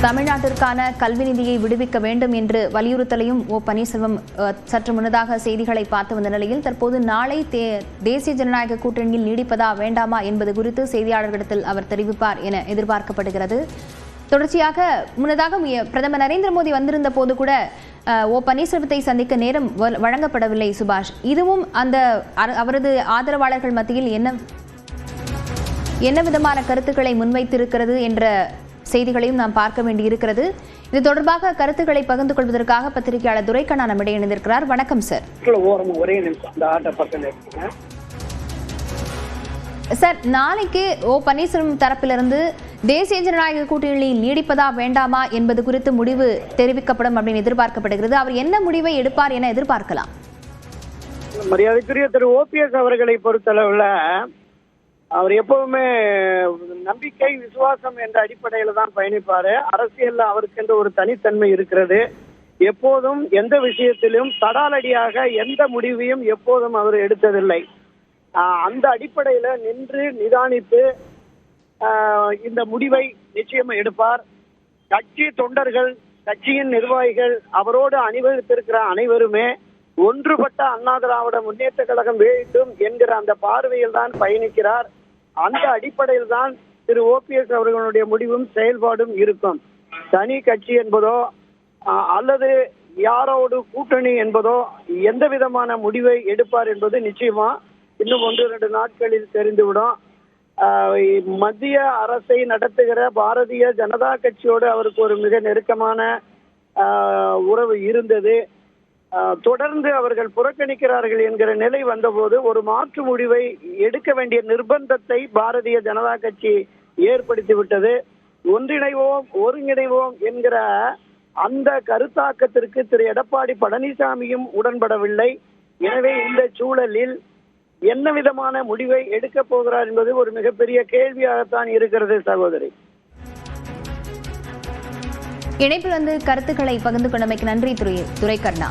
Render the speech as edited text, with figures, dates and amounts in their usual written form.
தமிழ்நாட்டிற்கான கல்வி நிதியை விடுவிக்க வேண்டும் என்று வலியுறுத்தலையும் ஓ பன்னீர்செல்வம் சற்று முன்னதாக செய்திகளை பார்த்து வந்த நிலையில் தற்போது நாளை தேசிய ஜனநாயக கூட்டணியில் நீடிப்பதா வேண்டாமா என்பது குறித்து செய்தியாளர்களிடத்தில் அவர் தெரிவிப்பார் என எதிர்பார்க்கப்படுகிறது. தொடர்ச்சியாக முன்னதாக பிரதமர் நரேந்திர மோடி வந்திருந்த போது கூட ஓ பன்னீர்செல்வத்தை சந்திக்க நேரம் வழங்கப்படவில்லை. சுபாஷ், இதுவும் அந்த அவரது ஆதரவாளர்கள் மத்தியில் என்ன விதமான கருத்துக்களை முன்வைத்திருக்கிறது என்ற செய்திகளையும் நாம் பார்க்க வேண்டியிருக்கிறது. இது தொடர்பாக கருத்துக்களை பகிர்ந்து கொள்வதற்காக பத்திரிகையாளர் துரைக்கண்ணா நம்மிடையே இணைந்திருக்கிறார். வணக்கம் சார். சார், நாளைக்கு ஓ பன்னீர்செல்வம் தரப்பிலிருந்து தேசிய ஜனநாயக கூட்டணியில் நீடிப்பதா வேண்டாமா என்பது குறித்து முடிவு தெரிவிக்கப்படும் அப்படின்னு எதிர்பார்க்கப்படுகிறது. அவர் என்ன முடிவை எடுப்பார் என எதிர்பார்க்கலாம்? மரியாதைக்குரிய திரு ஓபிஎஸ் அவர்களை பொறுத்தளவுல அவர் எப்பவுமே நம்பிக்கை விசுவாசம் என்ற அடிப்படையில தான் பயணிப்பாரு. அரசியல்ல அவருக்கு என்ற ஒரு தனித்தன்மை இருக்கிறது. எப்போதும் எந்த விஷயத்திலும் தடாலடியாக எந்த முடிவையும் எப்போதும் அவர் எடுத்ததில்லை. அந்த அடிப்படையில நின்று நிதானித்து இந்த முடிவை நிச்சயம் எடுப்பார். கட்சி தொண்டர்கள், கட்சியின் நிர்வாகிகள், அவரோடு அணிவகுத்திருக்கிற அனைவருமே ஒன்றுபட்ட அண்ணா திராவிட முன்னேற்ற கழகம் வேண்டும் என்கிற அந்த பார்வையில் தான் பயணிக்கிறார். அந்த அடிப்படையில் தான் திரு ஓபிஎஸ் அவர்களுடைய முடிவும் செயல்பாடும் இருக்கும். தனி கட்சி என்பதோ அல்லது யாரோடு கூட்டணி என்பதோ எந்த விதமான முடிவை எடுப்பார் என்பது நிச்சயமா இன்னும் 1-2 நாட்களில் தெரிந்துவிடும். மத்திய அரசை நடத்துகிற பாரதிய ஜனதா கட்சியோடு அவருக்கு ஒரு மிக நெருக்கமான உறவு இருந்தது. தொடர்ந்து அவர்கள் புறக்கணிக்கிறார்கள் என்கிற நிலை வந்தபோது ஒரு மாற்று முடிவை எடுக்க வேண்டிய நிர்பந்தத்தை பாரதிய ஜனதா கட்சி ஏற்படுத்திவிட்டது. ஒன்றிணைவோம் ஒருங்கிணைவோம் என்கிற அந்த கருத்தாக்கத்திற்கு திரு எடப்பாடி பழனிசாமியும் உடன்படவில்லை. எனவே இந்த சூழலில் என்ன விதமான முடிவை எடுக்க போகிறார் என்பது ஒரு மிகப்பெரிய கேள்வியாகத்தான் இருக்கிறது. சகோதரி, இணைப்பில் வந்து கருத்துக்களை பகிர்ந்து கொண்டமைக்கு நன்றி துரைக்கண்ணா.